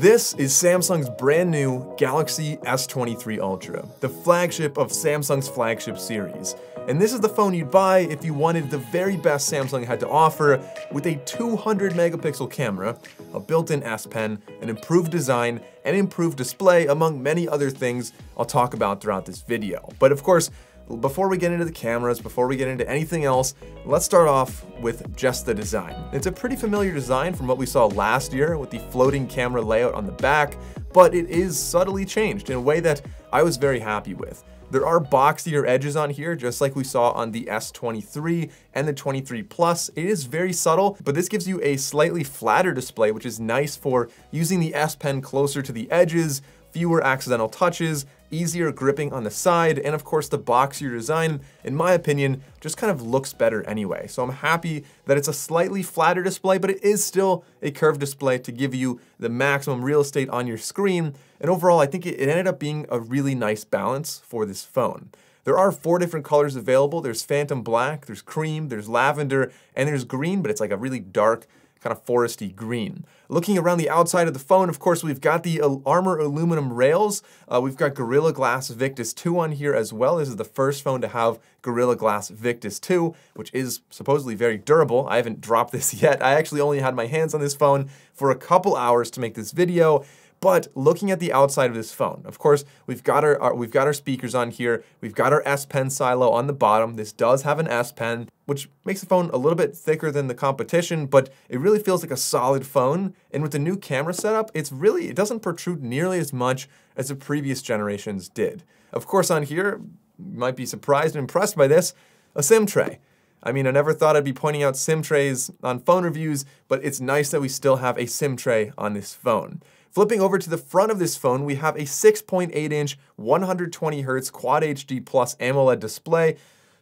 This is Samsung's brand new Galaxy S23 Ultra, the flagship of Samsung's flagship series. And this is the phone you'd buy if you wanted the very best Samsung had to offer, with a 200 megapixel camera, a built-in S Pen, an improved design, and improved display, among many other things I'll talk about throughout this video. But of course, before we get into the cameras, before we get into anything else, let's start off with just the design. It's a pretty familiar design from what we saw last year with the floating camera layout on the back, but it is subtly changed in a way that I was very happy with. There are boxier edges on here, just like we saw on the S23 and the 23 Plus. It is very subtle, but this gives you a slightly flatter display, which is nice for using the S Pen closer to the edges, fewer accidental touches, easier gripping on the side, and of course the boxier design, in my opinion, just kind of looks better anyway. So I'm happy that it's a slightly flatter display, but it is still a curved display to give you the maximum real estate on your screen. And overall, I think it ended up being a really nice balance for this phone. There are 4 different colors available. There's Phantom Black, there's Cream, there's Lavender, and there's Green, but it's like a really dark, kind of foresty green. Looking around the outside of the phone, of course, we've got the Armor aluminum rails. We've got Gorilla Glass Victus 2 on here as well. This is the first phone to have Gorilla Glass Victus 2, which is supposedly very durable. I haven't dropped this yet. I actually only had my hands on this phone for a couple hours to make this video. But looking at the outside of this phone, of course, we've got our speakers on here. We've got our S Pen silo on the bottom. This does have an S Pen, which makes the phone a little bit thicker than the competition, but it really feels like a solid phone. And with the new camera setup, it doesn't protrude nearly as much as the previous generations did. Of course, on here, you might be surprised and impressed by this, a SIM tray. I mean, I never thought I'd be pointing out SIM trays on phone reviews, but it's nice that we still have a SIM tray on this phone. Flipping over to the front of this phone, we have a 6.8-inch, 120Hz Quad HD Plus AMOLED display.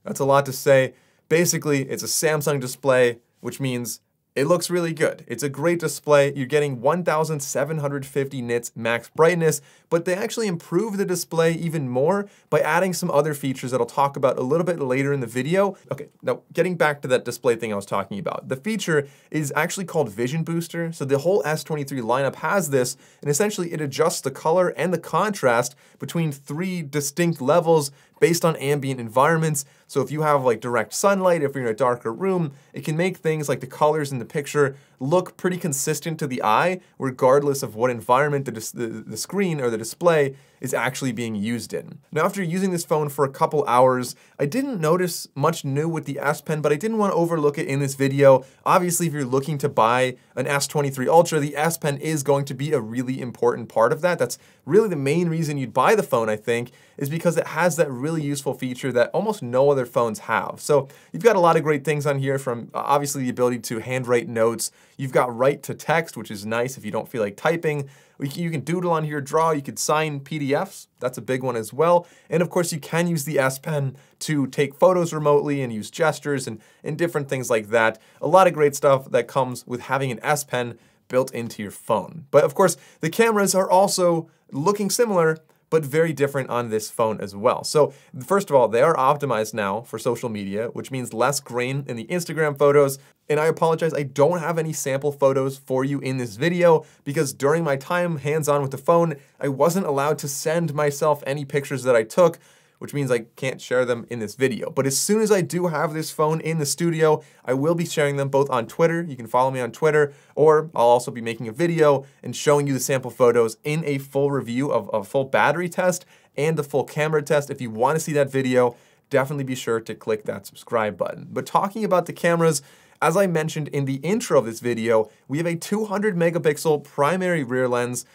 That's a lot to say. Basically, it's a Samsung display, which means it looks really good. It's a great display. You're getting 1750 nits max brightness, but they actually improve the display even more by adding some other features that I'll talk about a little bit later in the video. Okay, now getting back to that display thing I was talking about. The feature is actually called Vision Booster. So the whole S23 lineup has this, and essentially it adjusts the color and the contrast between 3 distinct levels based on ambient environments. So if you have like direct sunlight, if you're in a darker room, it can make things like the colors in the picture look pretty consistent to the eye, regardless of what environment the screen or the display is actually being used in. Now, after using this phone for a couple hours, I didn't notice much new with the S Pen, but I didn't want to overlook it in this video. Obviously, if you're looking to buy an S23 Ultra, the S Pen is going to be a really important part of that. That's really the main reason you'd buy the phone, I think, is because it has that really useful feature that almost no other phones have. So you've got a lot of great things on here, from obviously the ability to handwrite notes. You've got write to text, which is nice if you don't feel like typing. You can doodle on here, draw, you could sign PDFs. That's a big one as well. And of course, you can use the S Pen to take photos remotely and use gestures and different things like that. A lot of great stuff that comes with having an S Pen built into your phone. But of course, the cameras are also looking similar, but very different on this phone as well. So first of all, they are optimized now for social media, which means less grain in the Instagram photos. And I apologize, I don't have any sample photos for you in this video because during my time hands-on with the phone, I wasn't allowed to send myself any pictures that I took, which means I can't share them in this video. But as soon as I do have this phone in the studio, I will be sharing them both on Twitter. You can follow me on Twitter, or I'll also be making a video and showing you the sample photos in a full review of a full battery test and the full camera test. If you want to see that video, definitely be sure to click that subscribe button. But talking about the cameras, as I mentioned in the intro of this video, we have a 200 megapixel primary rear lens.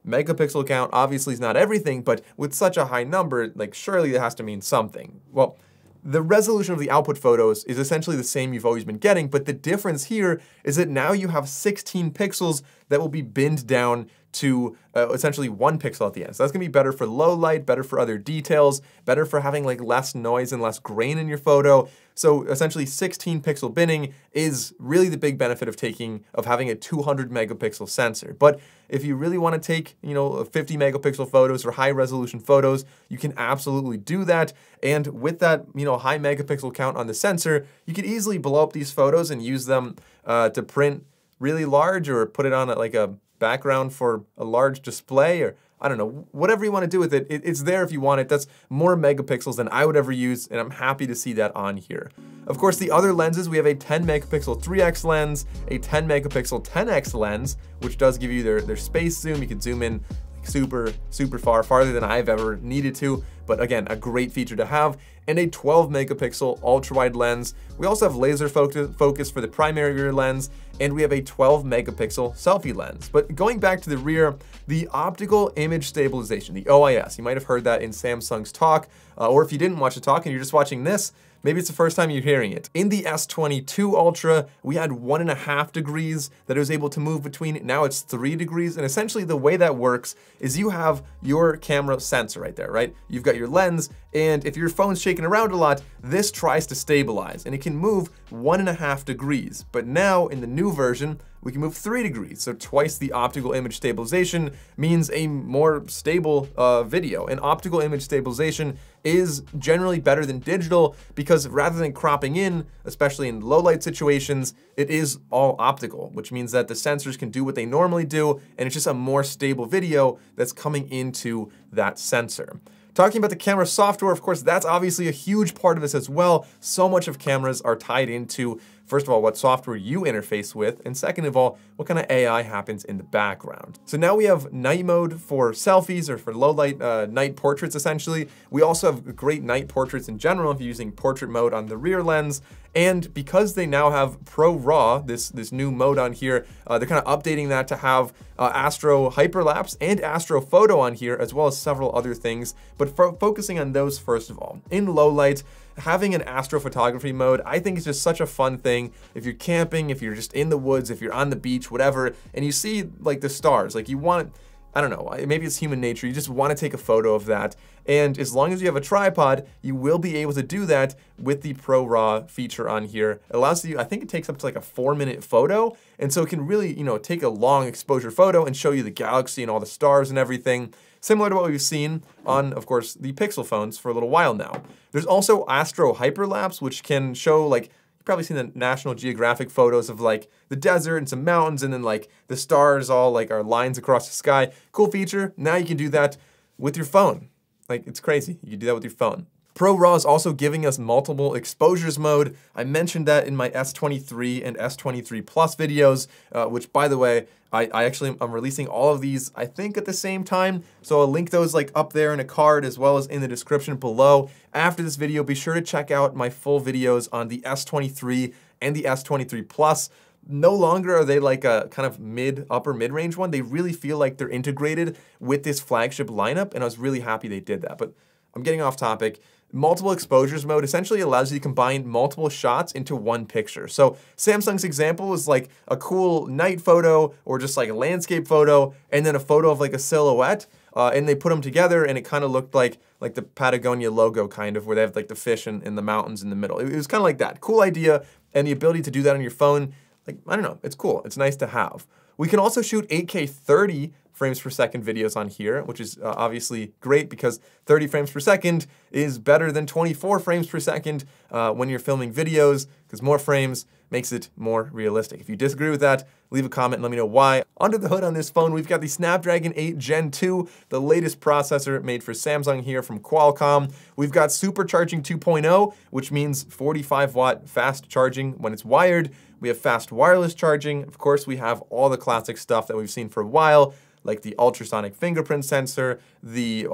Megapixel count obviously is not everything, but with such a high number, like surely that has to mean something. Well, the resolution of the output photos is essentially the same you've always been getting, but the difference here is that now you have 16 pixels that will be binned down to essentially 1 pixel at the end. So that's gonna be better for low light, better for other details, better for having like less noise and less grain in your photo. So essentially 16 pixel binning is really the big benefit of having a 200 megapixel sensor. But if you really want to take, 50 megapixel photos or high resolution photos, you can absolutely do that. And with that, high megapixel count on the sensor, you could easily blow up these photos and use them to print really large or put it on like a background for a large display, or I don't know, whatever you want to do with it, it's there if you want it. That's more megapixels than I would ever use, and I'm happy to see that on here. Of course, the other lenses, we have a 10 megapixel 3x lens, a 10 megapixel 10x lens, which does give you their space zoom. You can zoom in super far, farther than I've ever needed to, but again, a great feature to have, and a 12 megapixel ultra wide lens. We also have laser focus for the primary rear lens, and we have a 12 megapixel selfie lens. But going back to the rear, the optical image stabilization, the OIS, you might have heard that in Samsung's talk, or if you didn't watch the talk and you're just watching this, maybe it's the first time you're hearing it. In the S22 Ultra, we had 1.5 degrees that it was able to move between. Now it's 3 degrees. And essentially the way that works is you have your camera sensor right there, right? You've got your lens, and if your phone's shaking around a lot, this tries to stabilize, and it can move 1.5 degrees. But now in the new version, we can move 3 degrees. So twice the optical image stabilization means a more stable video. And optical image stabilization is generally better than digital because rather than cropping in, especially in low light situations, it is all optical, which means that the sensors can do what they normally do, and it's just a more stable video that's coming into that sensor. Talking about the camera software, of course, that's obviously a huge part of this as well. So much of cameras are tied into, first of all, what software you interface with, and second of all, what kind of AI happens in the background. So now we have night mode for selfies or for low light night portraits, essentially. We also have great night portraits in general if you're using portrait mode on the rear lens. And because they now have Pro RAW, this new mode on here, they're kind of updating that to have Astro Hyperlapse and Astro Photo on here, as well as several other things. But focusing on those first of all. In low light, having an astrophotography mode, I think is just such a fun thing. If you're camping, if you're just in the woods, if you're on the beach, whatever, and you see like the stars, like you want, I don't know, maybe it's human nature, you just want to take a photo of that. And as long as you have a tripod, you will be able to do that with the Pro RAW feature on here. It allows you, I think it takes up to like a 4-minute photo. And so it can really, you know, take a long exposure photo and show you the galaxy and all the stars and everything. Similar to what we've seen on, of course, the Pixel phones for a little while now. There's also Astro Hyperlapse, which can show like, you've probably seen the National Geographic photos of like the desert and some mountains and then like the stars all like are lines across the sky. Cool feature. Now you can do that with your phone. Like, it's crazy. You can do that with your phone. Pro RAW is also giving us multiple exposures mode. I mentioned that in my S23 and S23 Plus videos, which by the way, I'm releasing all of these, I think at the same time. So I'll link those like up there in a card as well as in the description below. After this video, be sure to check out my full videos on the S23 and the S23 Plus. No longer are they like a kind of upper mid-range one. They really feel like they're integrated with this flagship lineup, and I was really happy they did that. But I'm getting off topic. Multiple exposures mode essentially allows you to combine multiple shots into one picture. So Samsung's example is like a cool night photo or just like a landscape photo and then a photo of like a silhouette. And they put them together and it kind of looked like the Patagonia logo kind of, where they have like the fish and the mountains in the middle. It was kind of like that. Cool idea, and the ability to do that on your phone, like, I don't know, it's cool. It's nice to have. We can also shoot 8K 30 frames per second videos on here, which is obviously great because 30 frames per second is better than 24 frames per second when you're filming videos, because more frames makes it more realistic. If you disagree with that, leave a comment and let me know why. Under the hood on this phone, we've got the Snapdragon 8 Gen 2, the latest processor made for Samsung here from Qualcomm. We've got Supercharging 2.0, which means 45-watt fast charging when it's wired. We have fast wireless charging. Of course, we have all the classic stuff that we've seen for a while, like the ultrasonic fingerprint sensor, the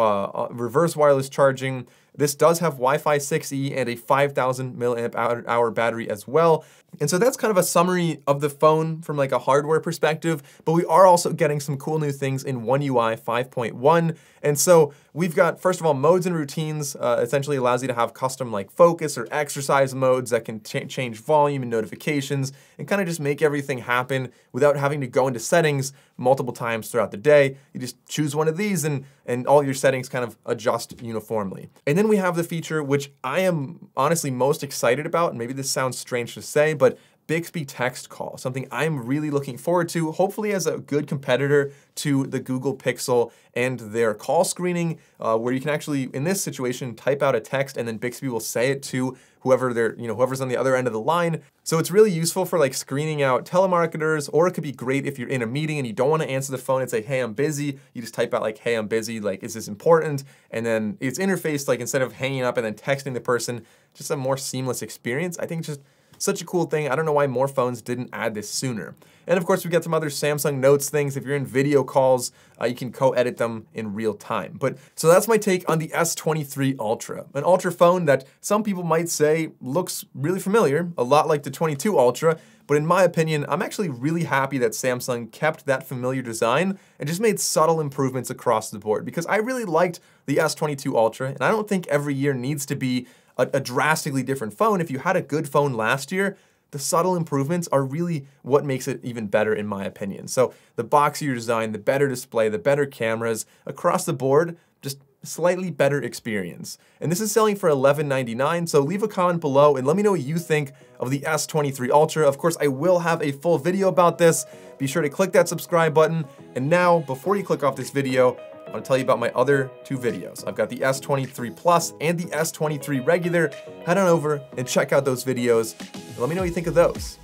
reverse wireless charging. This does have Wi-Fi 6E and a 5,000 milliamp hour battery as well. And so that's kind of a summary of the phone from like a hardware perspective, but we are also getting some cool new things in One UI 5.1. And so we've got, first of all, modes and routines, essentially allows you to have custom like focus or exercise modes that can change volume and notifications and kind of just make everything happen without having to go into settings multiple times throughout the day. You just choose one of these and all your settings kind of adjust uniformly. And then we have the feature which I am honestly most excited about, and maybe this sounds strange to say, but Bixby Text Call, something I'm really looking forward to, hopefully as a good competitor to the Google Pixel and their call screening, where you can actually, in this situation, type out a text and then Bixby will say it to whoever's on the other end of the line. So it's really useful for like screening out telemarketers, or it could be great if you're in a meeting and you don't want to answer the phone and say, hey, I'm busy. You just type out like, hey, I'm busy, like, is this important? And then it's interfaced, like instead of hanging up and then texting the person, just a more seamless experience. I think just such a cool thing. I don't know why more phones didn't add this sooner. And of course, we got some other Samsung Notes things. If you're in video calls, you can co-edit them in real time. But so that's my take on the S23 Ultra, an Ultra phone that some people might say looks really familiar, a lot like the 22 Ultra. But in my opinion, I'm actually really happy that Samsung kept that familiar design and just made subtle improvements across the board, because I really liked the S22 Ultra, and I don't think every year needs to be a drastically different phone. If you had a good phone last year, the subtle improvements are really what makes it even better in my opinion. So the boxier design, the better display, the better cameras, across the board, just slightly better experience. And this is selling for $11.99, so leave a comment below and let me know what you think of the S23 Ultra. Of course, I will have a full video about this. Be sure to click that subscribe button. And now, before you click off this video, I want to tell you about my other two videos. I've got the S23 Plus and the S23 Regular. Head on over and check out those videos. And let me know what you think of those.